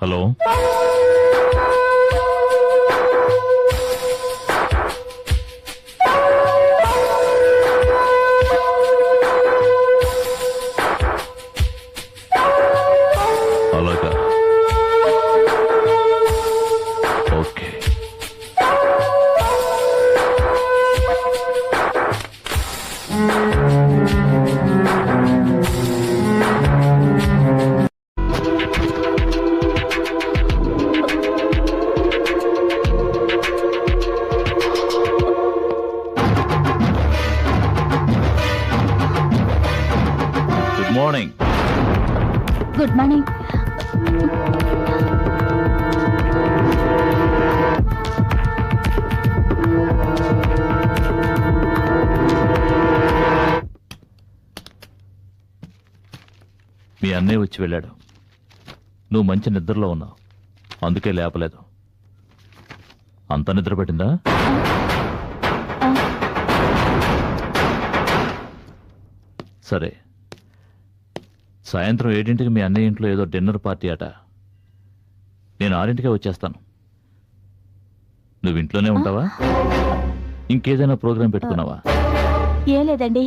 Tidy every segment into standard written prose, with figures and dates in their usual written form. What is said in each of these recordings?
Hello, అలాగా, okay. Good morning. Good morning. మీ అన్నయ్య వచ్చి వెళ్ళాడు. నువ్వు మంచి నిద్రలో ఉన్నావు, అందుకే లేపలేదు. అంత నిద్ర పెట్టిందా? సరే, సాయంత్రం 7ంటికి మీ అన్నయ్య ఇంట్లో ఏదో డిన్నర్ పార్టీ అట. నేను 6ంటికే వచ్చేస్తాను. నువ్వు ఇంట్లోనే ఉంటావా? ఇంకేదైనా ప్రోగ్రాం పెట్టుకున్నావా? ఏం లేదండి,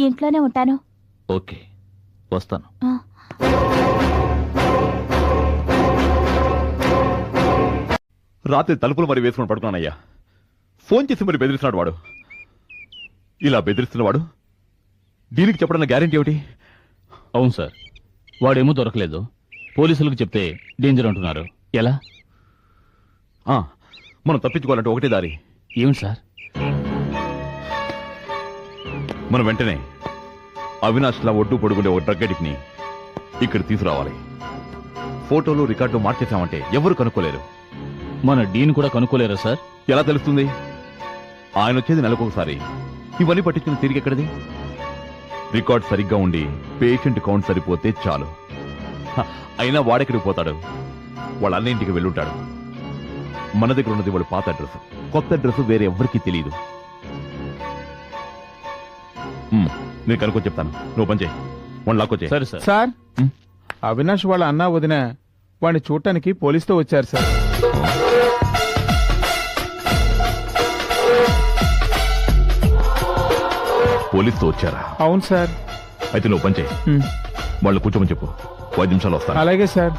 ఇంట్లోనే ఉంటాను. ఓకే, వస్తాను. రాత్రి తలుపులు మరి వేసుకుని పడుకున్నానయ్యా. ఫోన్ చేసి మరి బెదిరిస్తున్నాడు వాడు. ఇలా బెదిరిస్తున్నవాడు దీనికి చెప్పడం గ్యారెంటీ ఏమిటి? అవును సార్, వాడేమో దొరకలేదు. పోలీసులకు చెప్తే డేంజర్ అంటున్నారు. ఎలా? మనం తప్పించుకోవాలంటే ఒకటే దారి. ఏమిటి సార్? మనం వెంటనే అవినాష్లా ఒడ్డు పొడుగుండే ఒక డ్రగ్ అడిక్ట్ని ఇక్కడ తీసుకురావాలి. ఫోటోలు రికార్డు మార్చేశామంటే ఎవరు కనుక్కోలేరు. మన డీన్ కూడా కనుక్కోలేరా సార్? ఎలా తెలుస్తుంది? ఆయన వచ్చేది నెలకొకసారి. ఇవన్నీ పట్టించిన తిరిగి ఎక్కడిది? రికార్డ్ సరిగ్గా ఉండి పేషెంట్ కౌంట్ సరిపోతే చాలు. అయినా వాడెక్కడికి పోతాడు? వాళ్ళ అన్నింటికి వెళ్ళుంటాడు. మన దగ్గర ఉన్నది వాడు పాత అడ్రస్. కొత్త అడ్రస్ వేరే ఎవ్వరికీ తెలియదు. నేను కనుక్కొని చెప్తాను, నువ్వు పని చేయి. వాడు లాక్కొచ్చే. సరే సార్. సార్, అవినాష్ వాళ్ళ అన్న వదిన వాడిని చూడటానికి పోలీసుతో వచ్చారు సార్. పోలీసుతో వచ్చారా? అవును సార్. అయితే నువ్వు పని చేయి, వాళ్ళు కూర్చోమని చెప్పు. 5 నిమిషాలు వస్తాను. అలాగే సార్.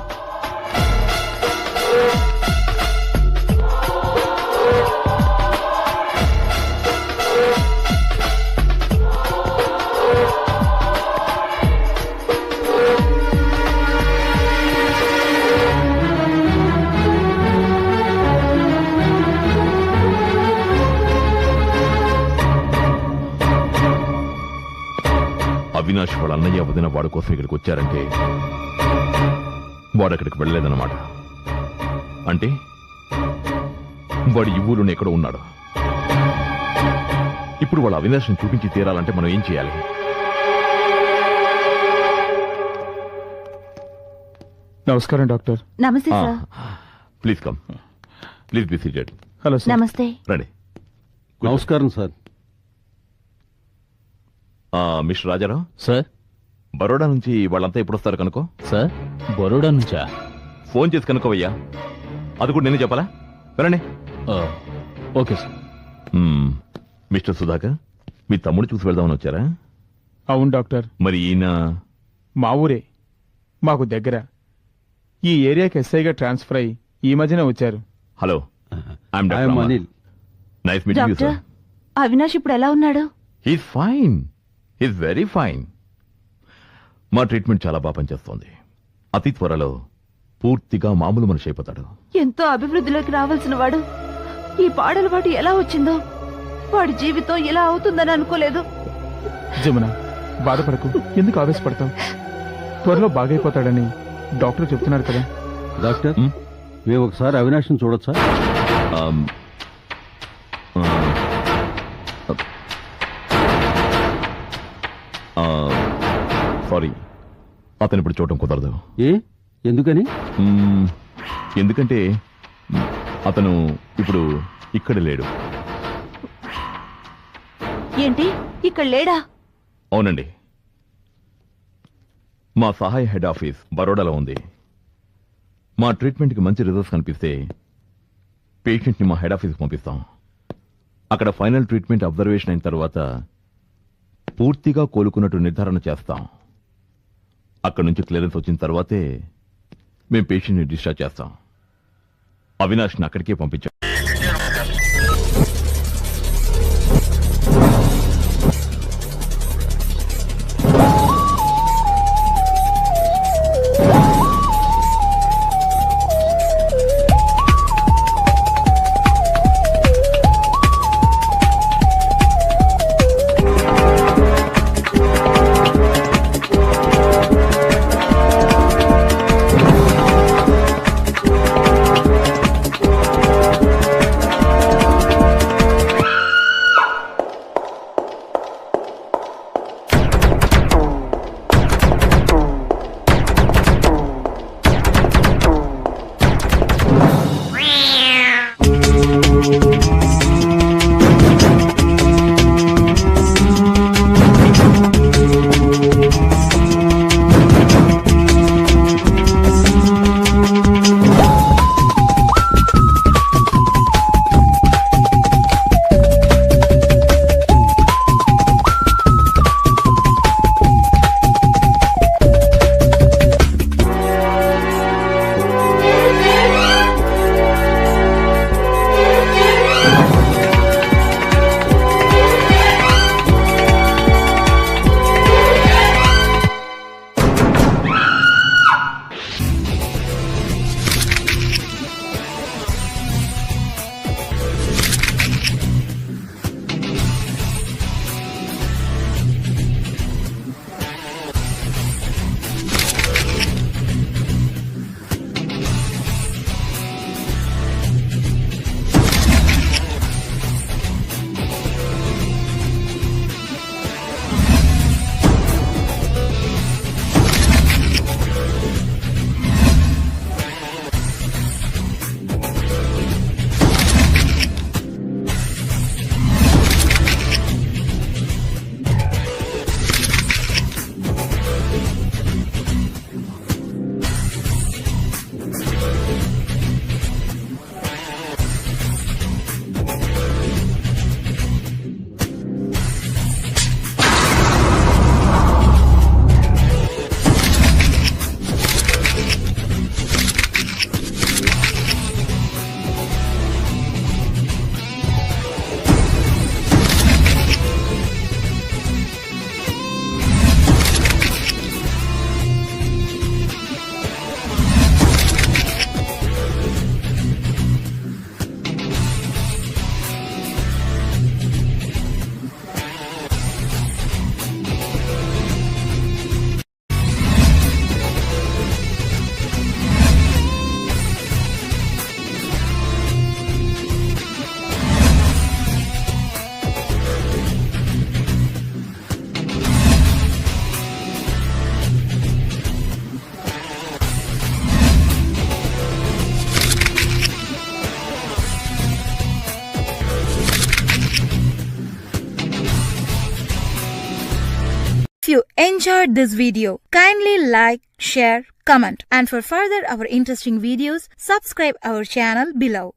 అవినాష్ వాళ్ళ అన్నయ్య వదిన వాడి కోసం ఇక్కడికి వచ్చారంటే వాడు అక్కడికి వెళ్ళలేదన్నమాట. అంటే వాడు ఈ ఊరిలోనే ఎక్కడో ఉన్నాడు. ఇప్పుడు వాళ్ళ అవినాష్ని చూపించి తీరాలంటే మనం ఏం చేయాలి? నమస్కారం డాక్టర్. నమస్తే sir. Please come, please be seated. Hello sir. నమస్తే. రండి. నమస్కారం sir. Mister Rajarao sir. Baroda నుంచి వాళ్ళంతా ఎప్పుడు వస్తారు కనుకో. సార్, బరోడా నుంచా? ఫోన్ చేసి కనుకోవయ్యా. అది కూడా నేను చెప్పాలా? వినండి. Okay sir. మిస్టర్ సుధాకర్, మీ తమ్ముడు చూసి వెళ్దామని వచ్చారా? అవును డాక్టర్. మరి ఈయన మా ఊరే, మాకు దగ్గర. ఈ ఏరియాకి ఎస్ఐగా ట్రాన్స్ఫర్ అయ్యి ఈ మధ్యన వచ్చారు. Hello, I'm doctor Anil. Nice meeting you doctor, sir. Avinash ఇప్పుడు ఎలా ఉన్నాడు? He's fine, he's very fine. మా ట్రీట్మెంట్ చాలా బాగా పనిచేస్తోంది. అతి త్వరలో పూర్తిగా మామూలు మనిషి అయిపోతాడు. ఎంతో అభివృద్ధిలోకి రావాల్సిన వాడు ఈ పాడలవాటు ఎలా వచ్చిందో. వాడి జీవితం ఇలా అవుతుందని అనుకోలేదు. జమున, బాధపడకు. ఎందుకు ఆవేశపడతావు? త్వరలో బాగైపోతాడని డాక్టర్ చెప్తున్నారు కదా. డాక్టర్, మేము ఒకసారి అవినాష్ని చూడొచ్చా? సారీ, అతను ఇప్పుడు చూడటం కుదరదు. ఎందుకని? ఎందుకంటే అతను ఇప్పుడు ఇక్కడ లేడు. ఏంటి, ఇక్కడ లేడా? అవునండి, మా సహాయ హెడ్ ఆఫీస్ బరోడాలో ఉంది. మా ట్రీట్మెంట్కి మంచి రిజల్ట్స్ కనిపిస్తే పేషెంట్ని మా హెడ్ ఆఫీస్కి పంపిస్తాం. అక్కడ ఫైనల్ ట్రీట్మెంట్ అబ్జర్వేషన్ అయిన తర్వాత పూర్తిగా కోలుకున్నట్టు నిర్ధారణ చేస్తాం. అక్కడ నుంచి క్లియరెన్స్ వచ్చిన తర్వాతే మేము పేషెంట్ని డిశ్చార్జ్ చేస్తాం. అవినాష్ని అక్కడికే పంపించాం. If you enjoyed this video, kindly like, share, comment, and for further our interesting videos, subscribe our channel below.